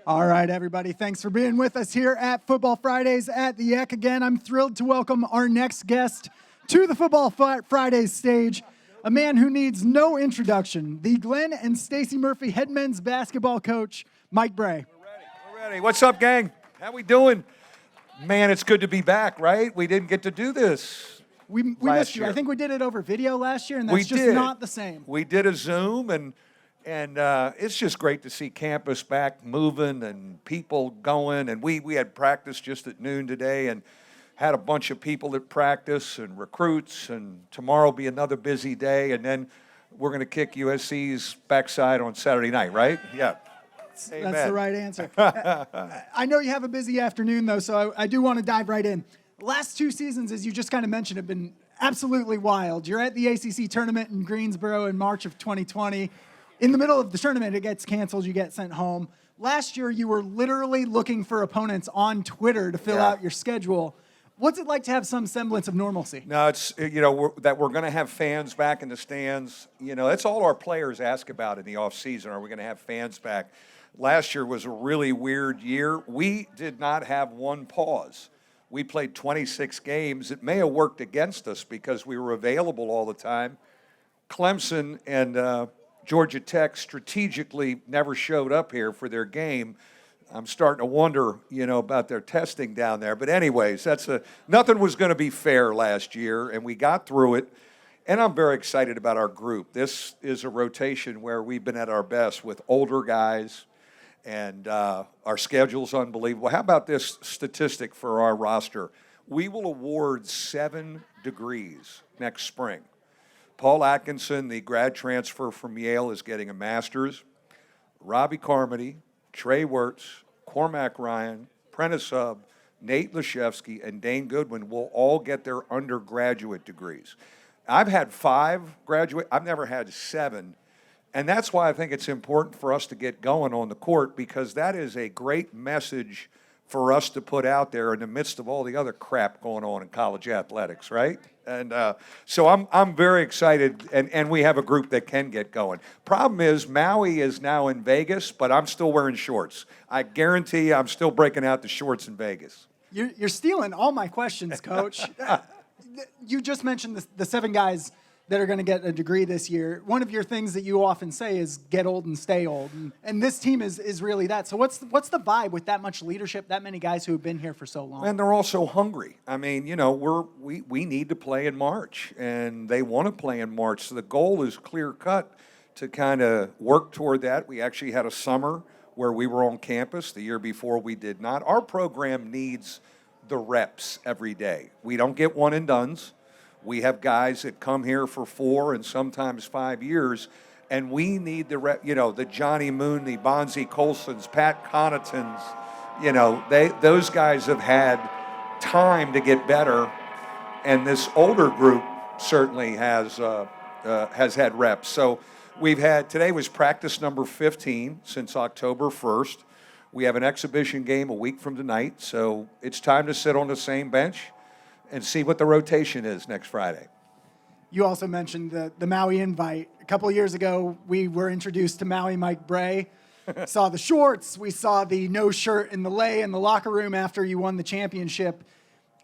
All right, everybody. Thanks for being with us here at Football Fridays at the ECK. Again, I'm thrilled to welcome our next guest to the Football Fridays stage, a man who needs no introduction, the Glenn and Stacey Murphy head men's basketball coach, Mike Brey. We're ready. What's up, gang? How we doing? Man, it's good to be back, right? We didn't get to do this. We missed you. I think we did it over video last year, and that's not the same. We did a Zoom, and it's just great to see campus back moving and people going. And we had practice just at noon today and had a bunch of people at practice and recruits. And tomorrow will be another busy day. And then we're going to kick USC's backside on Saturday night, right? Yeah. Amen. That's the right answer. I know you have a busy afternoon, though, so I do want to dive right in. The last two seasons, as you just kind of mentioned, have been absolutely wild. You're at the ACC tournament in Greensboro in March of 2020. In the middle of the tournament, it gets canceled, you get sent home. Last year, you were literally looking for opponents on Twitter to fill out your schedule. What's it like to have some semblance of normalcy? No, it's, that we're going to have fans back in the stands. That's all our players ask about in the offseason. Are we going to have fans back? Last year was a really weird year. We did not have one pause. We played 26 games. It may have worked against us because we were available all the time. Clemson and Georgia Tech strategically never showed up here for their game. I'm starting to wonder, about their testing down there. But anyways, nothing was going to be fair last year, and we got through it. And I'm very excited about our group. This is a rotation where we've been at our best with older guys, and our schedule's unbelievable. How about this statistic for our roster? We will award 7 degrees next spring. Paul Atkinson, the grad transfer from Yale, is getting a master's. Robbie Carmody, Trey Wirtz, Cormac Ryan, Prentice Hub, Nate Lashevsky, and Dane Goodwin will all get their undergraduate degrees. I've had 5 graduate. I've never had 7. And that's why I think it's important for us to get going on the court, because that is a great message for us to put out there in the midst of all the other crap going on in college athletics, right? And so I'm very excited, and we have a group that can get going. Problem is, Maui is now in Vegas, but I'm still wearing shorts. I guarantee you I'm still breaking out the shorts in Vegas. You're stealing all my questions, Coach. You just mentioned the 7 guys that are going to get a degree this year. One of your things that you often say is get old and stay old. And this team is really that. So what's the vibe with that much leadership, that many guys who have been here for so long? And they're also hungry. I mean, we need to play in March, and they want to play in March. So the goal is clear-cut to kind of work toward that. We actually had a summer where we were on campus. The year before we did not. Our program needs the reps every day. We don't get one-and-dones. We have guys that come here for 4 and sometimes 5 years, and we need the Johnny Moon, the Bonzie Colsons, Pat Connaughtons. Those guys have had time to get better, and this older group certainly has had reps. So today was practice number 15 since October 1st. We have an exhibition game a week from tonight, so it's time to sit on the same bench and see what the rotation is next Friday. You also mentioned the Maui invite. A couple of years ago, we were introduced to Maui Mike Brey. Saw the shorts. We saw the no shirt in the lay in the locker room after you won the championship.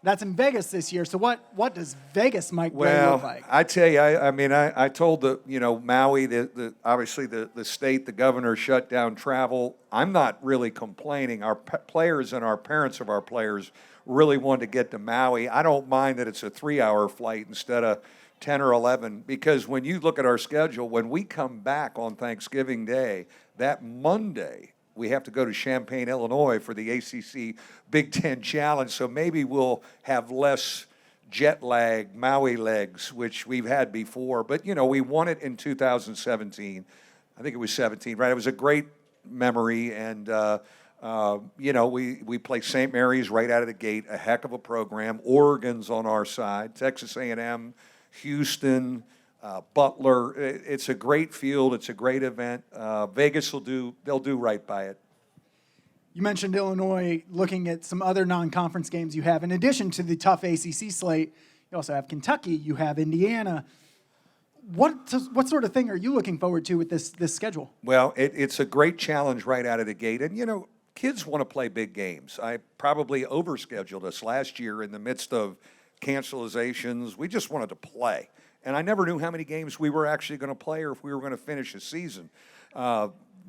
That's in Vegas this year. So what does Vegas Mike Brey look like? I tell you, I told Maui, obviously the state, the governor shut down travel. I'm not really complaining. Our players and our parents of our players really wanted to get to Maui. I don't mind that it's a 3-hour flight instead of 10 or 11, because when you look at our schedule, when we come back on Thanksgiving Day, that Monday, we have to go to Champaign, Illinois for the ACC Big Ten Challenge, so maybe we'll have less jet lag, Maui legs, which we've had before. But, we won it in 2017. I think it was 17, right? It was a great memory, and we play St. Mary's right out of the gate, a heck of a program. Oregon's on our side, Texas A&M, Houston, Butler. It's a great field. It's a great event. Vegas they'll do right by it. You mentioned Illinois, looking at some other non-conference games you have. In addition to the tough ACC slate, you also have Kentucky, you have Indiana. What sort of thing are you looking forward to with this schedule? Well, it's a great challenge right out of the gate. And, kids want to play big games. I probably overscheduled us last year in the midst of cancelizations. We just wanted to play. And I never knew how many games we were actually going to play or if we were going to finish a season.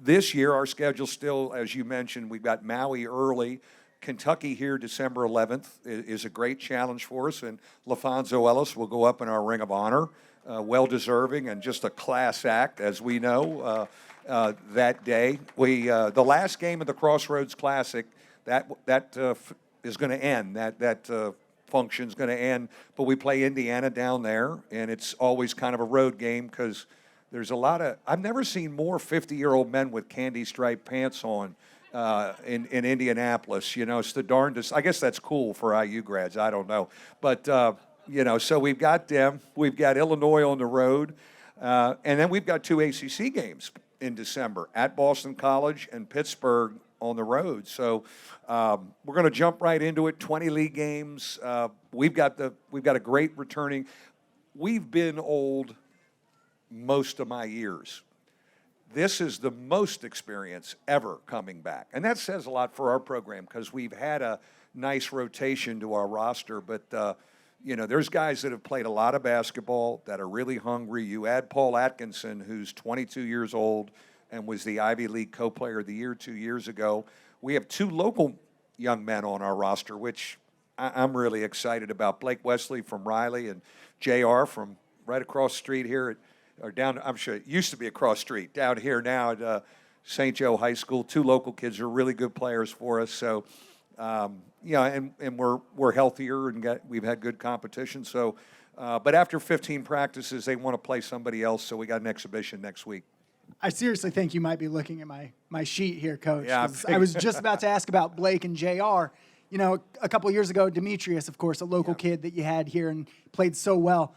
This year, our schedule still, as you mentioned, we've got Maui early. Kentucky here December 11th is a great challenge for us. And LaFonso Ellis will go up in our Ring of Honor. Well-deserving and just a class act, as we know, that day. The last game of the Crossroads Classic, that is going to end. That function's going to end. But we play Indiana down there, and it's always kind of a road game because there's a lot of – I've never seen more 50-year-old men with candy-striped pants on in Indianapolis. You know, it's the darndest – I guess that's cool for IU grads. I don't know. But so we've got them. We've got Illinois on the road. And then we've got 2 ACC games in December at Boston College and Pittsburgh on the road. So we're going to jump right into it. 20 league games. We've got a great returning. We've been old most of my years. This is the most experience ever coming back. And that says a lot for our program because we've had a nice rotation to our roster. But there's guys that have played a lot of basketball that are really hungry. You add Paul Atkinson, who's 22 years old and was the Ivy League Co-Player of the Year 2 years ago. We have 2 local young men on our roster, which I'm really excited about. Blake Wesley from Riley and JR from right across the street here I'm sure it used to be across the street, down here now at St. Joe High School. 2 local kids who are really good players for us. So, and we're healthier and we've had good competition. So, but after 15 practices, they want to play somebody else. So we got an exhibition next week. I seriously think you might be looking at my sheet here, Coach. Yeah, I was just about to ask about Blake and JR. You know, a couple of years ago, Demetrius, of course, a local kid that you had here and played so well.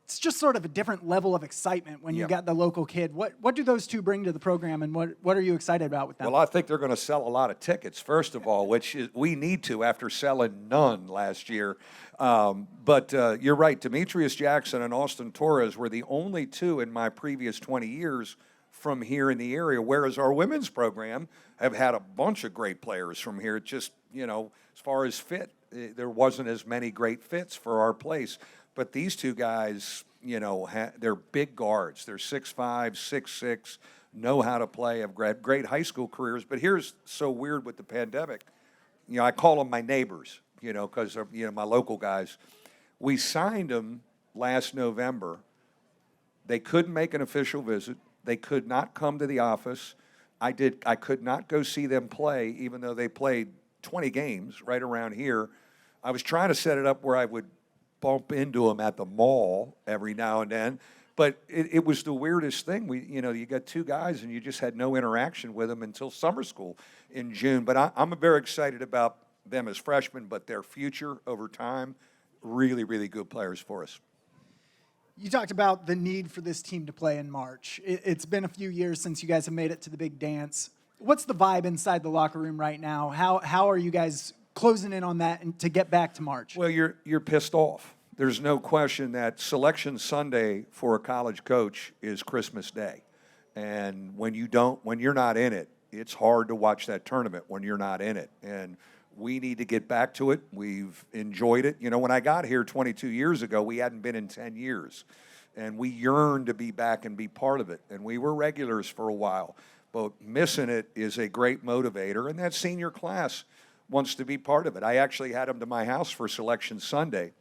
It's just sort of a different level of excitement when you got the local kid. What do those 2 bring to the program, and what are you excited about with them? Well, I think they're going to sell a lot of tickets, first of all, which we need to after selling none last year. But you're right. Demetrius Jackson and Austin Torres were the only 2 in my previous 20 years from here in the area, whereas our women's program have had a bunch of great players from here. Just, as far as fit, there wasn't as many great fits for our place. But these 2 guys, they're big guards. They're 6'5", 6'6", know how to play, have great high school careers. But here's so weird with the pandemic. I call them my neighbors, because they're, my local guys. We signed them last November. They couldn't make an official visit. They could not come to the office. I could not go see them play, even though they played 20 games right around here. I was trying to set it up where I would bump into them at the mall every now and then, but it was the weirdest thing. You got 2 guys and you just had no interaction with them until summer school in June. But I'm very excited about them as freshmen, but their future over time, really, really good players for us. You talked about the need for this team to play in March. It's been a few years since you guys have made it to the big dance. What's the vibe inside the locker room right now? How are you guys closing in on that and to get back to March? Well, you're pissed off. There's no question that Selection Sunday for a college coach is Christmas Day. And when you're not in it, it's hard to watch that tournament when you're not in it. And we need to get back to it. We've enjoyed it. When I got here 22 years ago, we hadn't been in 10 years. And we yearned to be back and be part of it. And we were regulars for a while. But missing it is a great motivator. And that senior class wants to be part of it. I actually had them to my house for Selection Sunday.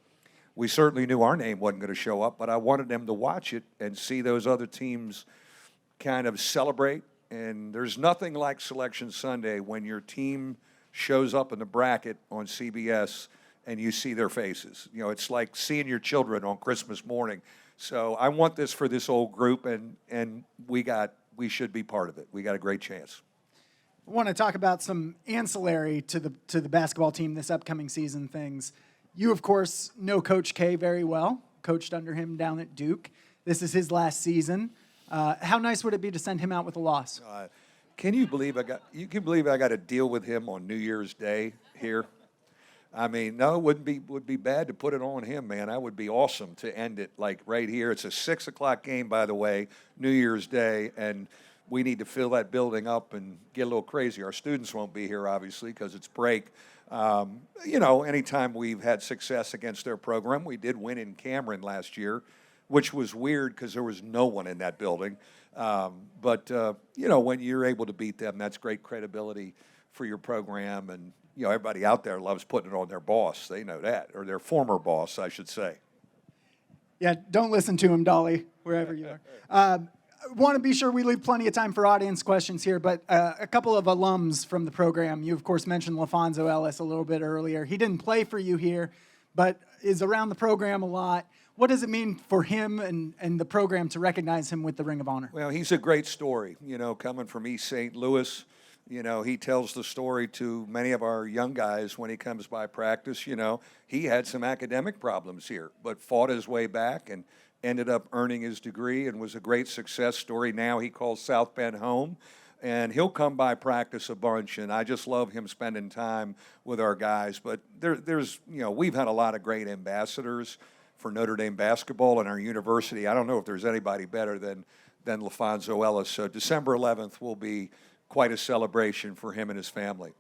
We certainly knew our name wasn't going to show up, but I wanted them to watch it and see those other teams kind of celebrate. And there's nothing like Selection Sunday when your team shows up in the bracket on CBS and you see their faces. It's like seeing your children on Christmas morning. So I want this for this old group, and we should be part of it. We got a great chance. I want to talk about some ancillary to the basketball team this upcoming season things. You, of course, know Coach K very well, coached under him down at Duke. This is his last season. How nice would it be to send him out with a loss? Can you believe I got to deal with him on New Year's Day here? I mean, no, would be bad to put it on him, man. That would be awesome to end it like right here. It's a 6 o'clock game, by the way, New Year's Day, and we need to fill that building up and get a little crazy. Our students won't be here, obviously, because it's break. Anytime we've had success against their program, we did win in Cameron last year, which was weird because there was no one in that building. When you're able to beat them, that's great credibility for your program. And, everybody out there loves putting it on their boss. They know that, or their former boss, I should say. Yeah, don't listen to him, Dolly, wherever you are. Want to be sure we leave plenty of time for audience questions here, but a couple of alums from the program. You, of course, mentioned LaFonso Ellis a little bit earlier. He didn't play for you here, but is around the program a lot. What does it mean for him and the program to recognize him with the Ring of Honor? Well, he's a great story, coming from East St. Louis. He tells the story to many of our young guys when he comes by practice. He had some academic problems here, but fought his way back and ended up earning his degree and was a great success story. Now he calls South Bend home, and he'll come by practice a bunch, and I just love him spending time with our guys. But we've had a lot of great ambassadors for Notre Dame basketball in our university. I don't know if there's anybody better than LaFonso Ellis. So December 11th will be quite a celebration for him and his family.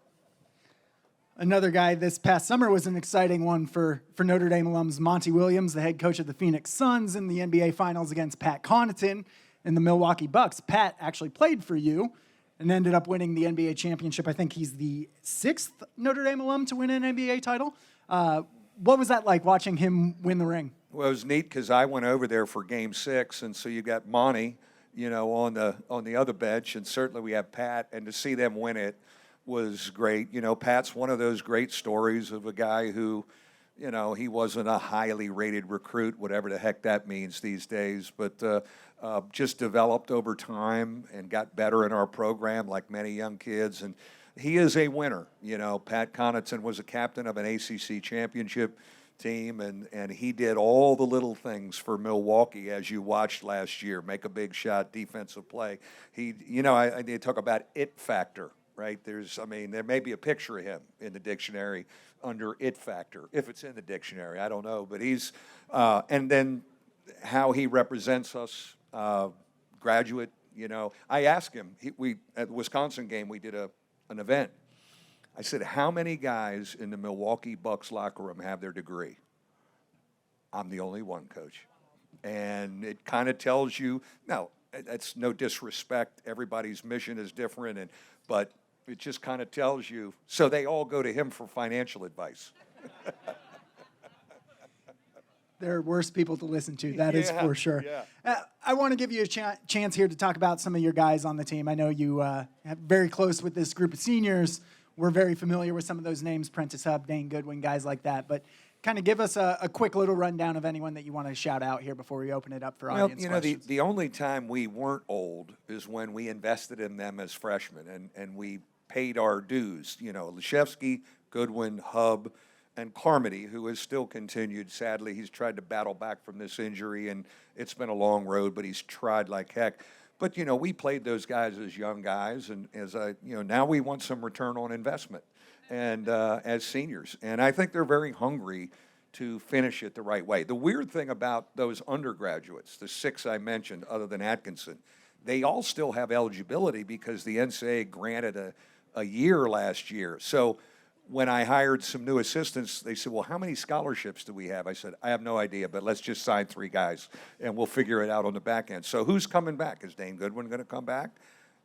Another guy this past summer was an exciting one for Notre Dame alums. Monty Williams, the head coach of the Phoenix Suns in the NBA Finals against Pat Connaughton and the Milwaukee Bucks. Pat actually played for you and ended up winning the NBA championship. I think he's the 6th Notre Dame alum to win an NBA title. What was that like, watching him win the ring? Well, it was neat because I went over there for Game 6, and so you got Monty, on the other bench, and certainly we have Pat, and to see them win it was great. Pat's one of those great stories of a guy who, he wasn't a highly rated recruit, whatever the heck that means these days, but just developed over time and got better in our program like many young kids, and he is a winner. Pat Connaughton was a captain of an ACC championship team, and he did all the little things for Milwaukee, as you watched last year. Make a big shot, defensive play. I need to talk about it factor, right? There may be a picture of him in the dictionary under it factor, if it's in the dictionary. I don't know, but he's and then how he represents us, graduate. I asked him. At the Wisconsin game, we did an event. I said, how many guys in the Milwaukee Bucks locker room have their degree? I'm the only one, Coach. And it kind of tells you, now, that's no disrespect. Everybody's mission is different, but it just kind of tells you. So they all go to him for financial advice. There are worse people to listen to, that is for sure. Yeah. I want to give you a chance here to talk about some of your guys on the team. I know you have very close with this group of seniors. We're very familiar with some of those names, Prentice Hub, Dane Goodwin, guys like that. But kind of give us a quick little rundown of anyone that you want to shout out here before we open it up for audience questions. The only time we weren't old is when we invested in them as freshmen, and we paid our dues. Leshevsky, Goodwin, Hub, and Carmody, who has still continued. Sadly, he's tried to battle back from this injury, and it's been a long road, but he's tried like heck. But, we played those guys as young guys, and now we want some return on investment and as seniors. And I think they're very hungry to finish it the right way. The weird thing about those undergraduates, the 6 I mentioned, other than Atkinson, they all still have eligibility because the NCAA granted a year last year. So when I hired some new assistants, they said, well, how many scholarships do we have? I said, I have no idea, but let's just sign 3 guys, and we'll figure it out on the back end. So who's coming back? Is Dane Goodwin going to come back?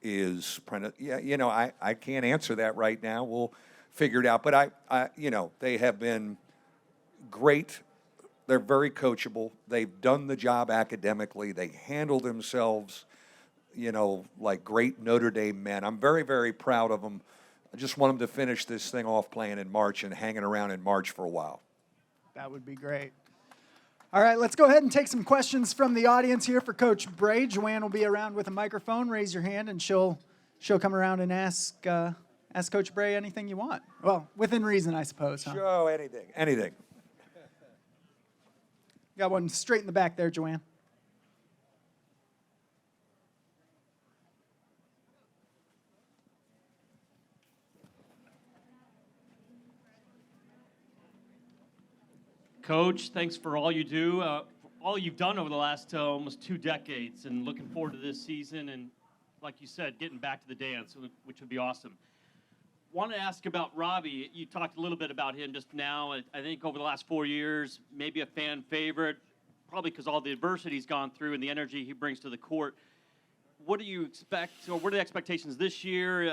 Is Prentice? Yeah, I can't answer that right now. We'll figure it out. But they have been great. They're very coachable. They've done the job academically. They handle themselves, like great Notre Dame men. I'm very, very proud of them. I just want them to finish this thing off playing in March and hanging around in March for a while. That would be great. All right, let's go ahead and take some questions from the audience here for Coach Brey. Joanne will be around with a microphone. Raise your hand, and she'll come around and ask Coach Brey anything you want. Well, within reason, I suppose. Huh? Sure, anything. Got one straight in the back there, Joanne. Coach, thanks for all you do, all you've done over the last almost 2 decades, and looking forward to this season and like you said, getting back to the dance, which would be awesome. Want to ask about Robbie. You talked a little bit about him just now. I think over the last 4 years, maybe a fan favorite, probably because all the adversity he's gone through and the energy he brings to the court. What do you expect, or what are the expectations this year?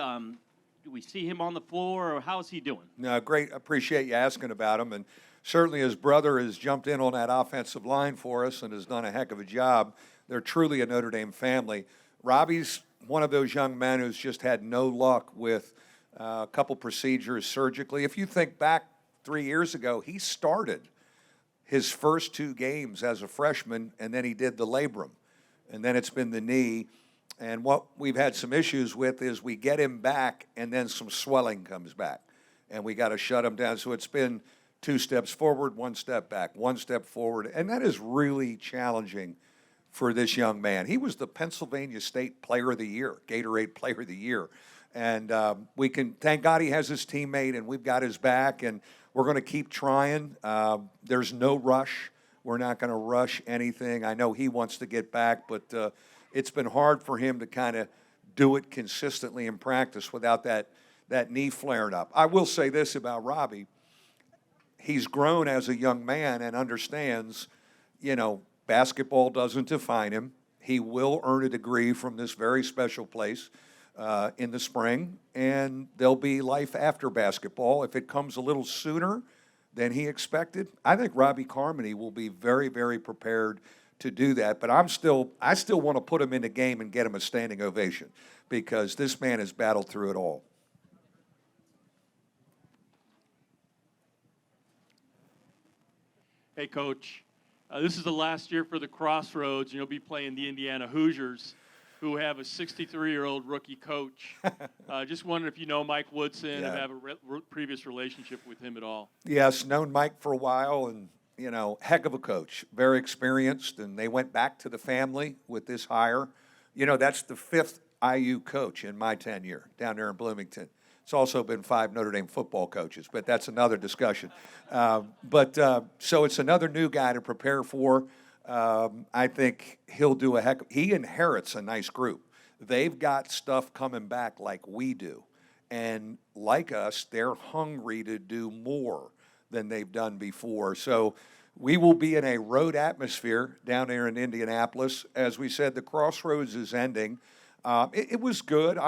Do we see him on the floor, or how is he doing? No, great. Appreciate you asking about him. And certainly his brother has jumped in on that offensive line for us and has done a heck of a job. They're truly a Notre Dame family. Robbie's one of those young men who's just had no luck with a couple procedures surgically. If you think back 3 years ago, he started his first 2 games as a freshman, and then he did the labrum, and then it's been the knee. And what we've had some issues with is we get him back, and then some swelling comes back, and we got to shut him down. So it's been 2 steps forward, 1 step back, 1 step forward, and that is really challenging for this young man. He was the Pennsylvania State Player of the Year, Gatorade Player of the Year. And we can thank God he has his teammate, and we've got his back, and we're going to keep trying. There's no rush. We're not going to rush anything. I know he wants to get back, but it's been hard for him to kind of do it consistently in practice without that knee flaring up. I will say this about Robbie. He's grown as a young man and understands, basketball doesn't define him. He will earn a degree from this very special place in the spring, and there'll be life after basketball. If it comes a little sooner than he expected, I think Robbie Carmody will be very, very prepared to do that. But I still want to put him in the game and get him a standing ovation because this man has battled through it all. Hey, Coach. This is the last year for the Crossroads, and you'll be playing the Indiana Hoosiers, who have a 63-year-old rookie coach. Just wondering if you know Mike Woodson, Yeah. have a previous relationship with him at all. Yes, known Mike for a while, and heck of a coach, very experienced, and they went back to the family with this hire. That's the 5th IU coach in my tenure down there in Bloomington. It's also been 5 Notre Dame football coaches, but that's another discussion. So it's another new guy to prepare for. I think he'll do he inherits a nice group. They've got stuff coming back like we do. And like us, they're hungry to do more than they've done before. So we will be in a road atmosphere down there in Indianapolis. As we said, the Crossroads is ending. It was good.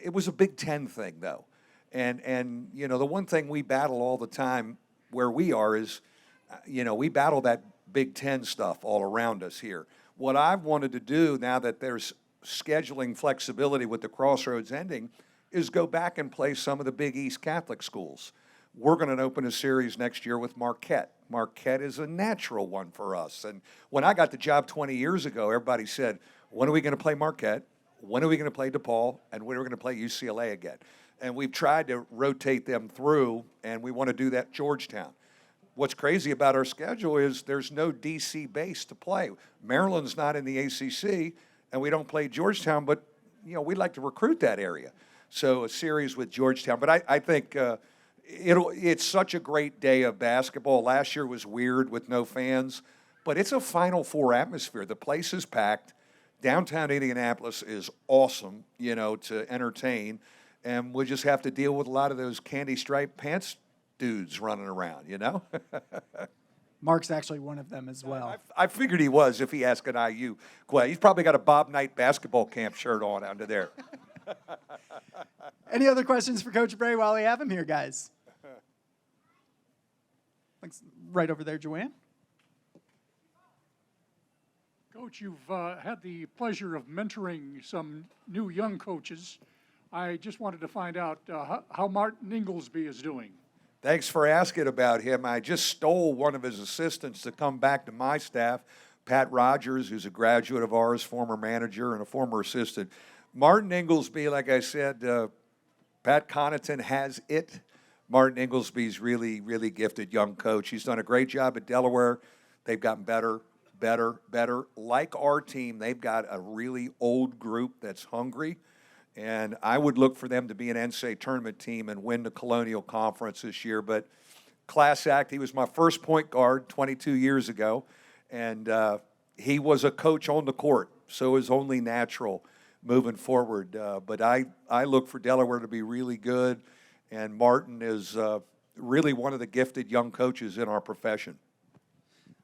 It was a Big Ten thing, though. And the one thing we battle all the time where we are is, we battle that Big Ten stuff all around us here. What I've wanted to do now that there's scheduling flexibility with the Crossroads ending is go back and play some of the Big East Catholic schools. We're going to open a series next year with Marquette. Marquette is a natural one for us. And when I got the job 20 years ago, everybody said, when are we going to play Marquette? When are we going to play DePaul? And when are we going to play UCLA again? And we've tried to rotate them through, and we want to do that Georgetown. What's crazy about our schedule is there's no D.C. base to play. Maryland's not in the ACC, and we don't play Georgetown, but, we'd like to recruit that area. So a series with Georgetown. But I think it's such a great day of basketball. Last year was weird with no fans, but it's a Final Four atmosphere. The place is packed. Downtown Indianapolis is awesome, to entertain. And we'll just have to deal with a lot of those candy striped pants dudes running around, Mark's actually one of them as well. I figured he was if he asked an IU question. He's probably got a Bob Knight basketball camp shirt on under there. Any other questions for Coach Brey while we have him here, guys? Thanks. Right over there, Joanne. Coach, you've had the pleasure of mentoring some new young coaches. I just wanted to find out how Martin Inglesby is doing. Thanks for asking about him. I just stole one of his assistants to come back to my staff, Pat Rogers, who's a graduate of ours, former manager and a former assistant. Martin Inglesby, like I said, Pat Connaughton has it. Martin Inglesby's really, really gifted young coach. He's done a great job at Delaware. They've gotten better. Like our team, they've got a really old group that's hungry. And I would look for them to be an NCAA tournament team and win the Colonial Conference this year. But class act, he was my first point guard 22 years ago. And he was a coach on the court, so it was only natural moving forward. But I look for Delaware to be really good, and Martin is really one of the gifted young coaches in our profession.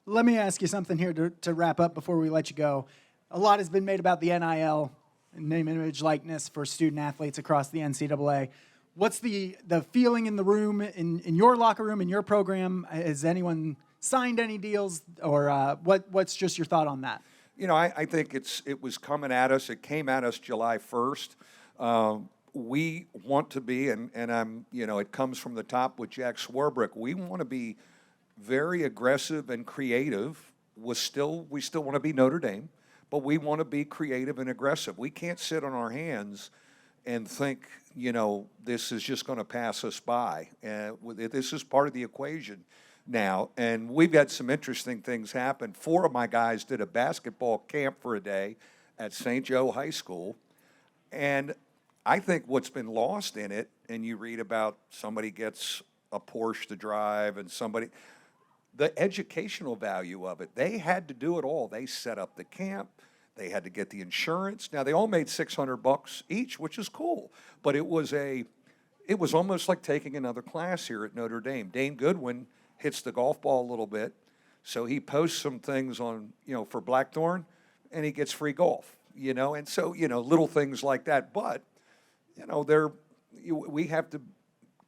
Let me ask you something here to wrap up before we let you go. A lot has been made about the NIL, name, image, likeness for student athletes across the NCAA. What's the feeling in the room, in your locker room, in your program? Has anyone signed any deals, or what's just your thought on that? You know, I think it was coming at us. It came at us July 1st. We want to be, and it comes from the top with Jack Swarbrick. We want to be very aggressive and creative. We still want to be Notre Dame, but we want to be creative and aggressive. We can't sit on our hands and think, this is just going to pass us by. This is part of the equation now, and we've had some interesting things happen. 4 of my guys did a basketball camp for a day at St. Joe High School, and I think what's been lost in it, and you read about somebody gets a Porsche to drive and the educational value of it. They had to do it all. They set up the camp. They had to get the insurance. Now, they all made $600 each, which is cool, but it was almost like taking another class here at Notre Dame. Dane Goodwin hits the golf ball a little bit, so he posts some things on, for Blackthorn, and he gets free golf, and so, little things like that. But, we have to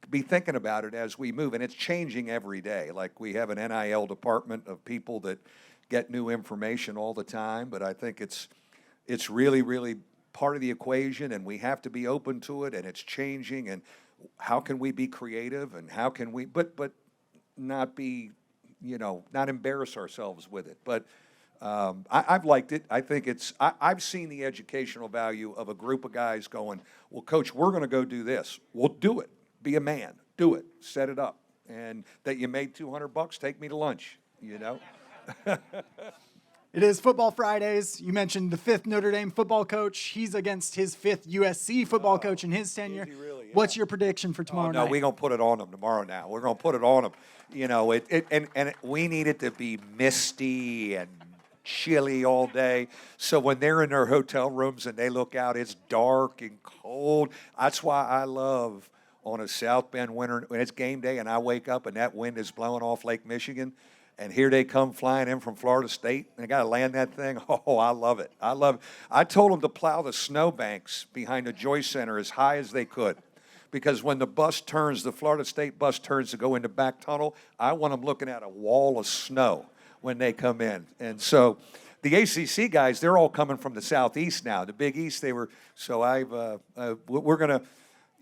be thinking about it as we move, and it's changing every day. Like, we have an NIL department of people that get new information all the time, but I think it's really, really part of the equation, and we have to be open to it, and it's changing, and how can we be creative, and how can we, but not be, not embarrass ourselves with it. But I've liked it. I think I've seen the educational value of a group of guys going, well, Coach, we're going to go do this. We'll do it. Be a man. Do it. Set it up. And that you made $200, take me to lunch, It is Football Fridays. You mentioned the 5th Notre Dame football coach. He's against his 5th USC football coach in his tenure. is he really? Yeah. What's your prediction for tomorrow night? No, we're going to put it on them tomorrow now. We're going to put it on them. We need it to be misty and chilly all day. So when they're in their hotel rooms and they look out, it's dark and cold. That's why I love on a South Bend winter, when it's game day and I wake up and that wind is blowing off Lake Michigan, and here they come flying in from Florida State, and they got to land that thing. Oh, I love it. I love it. I told them to plow the snowbanks behind the Joyce Center as high as they could, because when the bus turns, the Florida State bus turns to go into back tunnel, I want them looking at a wall of snow when they come in. And so the ACC guys, they're all coming from the Southeast now. The Big East, so we're going to,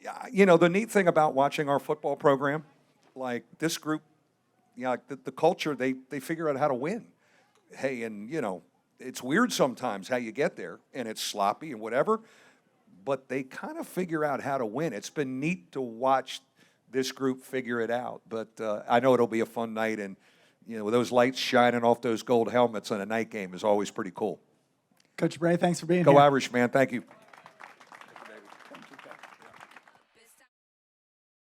the neat thing about watching our football program, like this group, like the culture, they figure out how to win. Hey, and, it's weird sometimes how you get there, and it's sloppy and whatever, but they kind of figure out how to win. It's been neat to watch this group figure it out, but I know it'll be a fun night, and, with those lights shining off those gold helmets on a night game is always pretty cool. Coach Brey, thanks for being Go here. Irish, man. Thank you.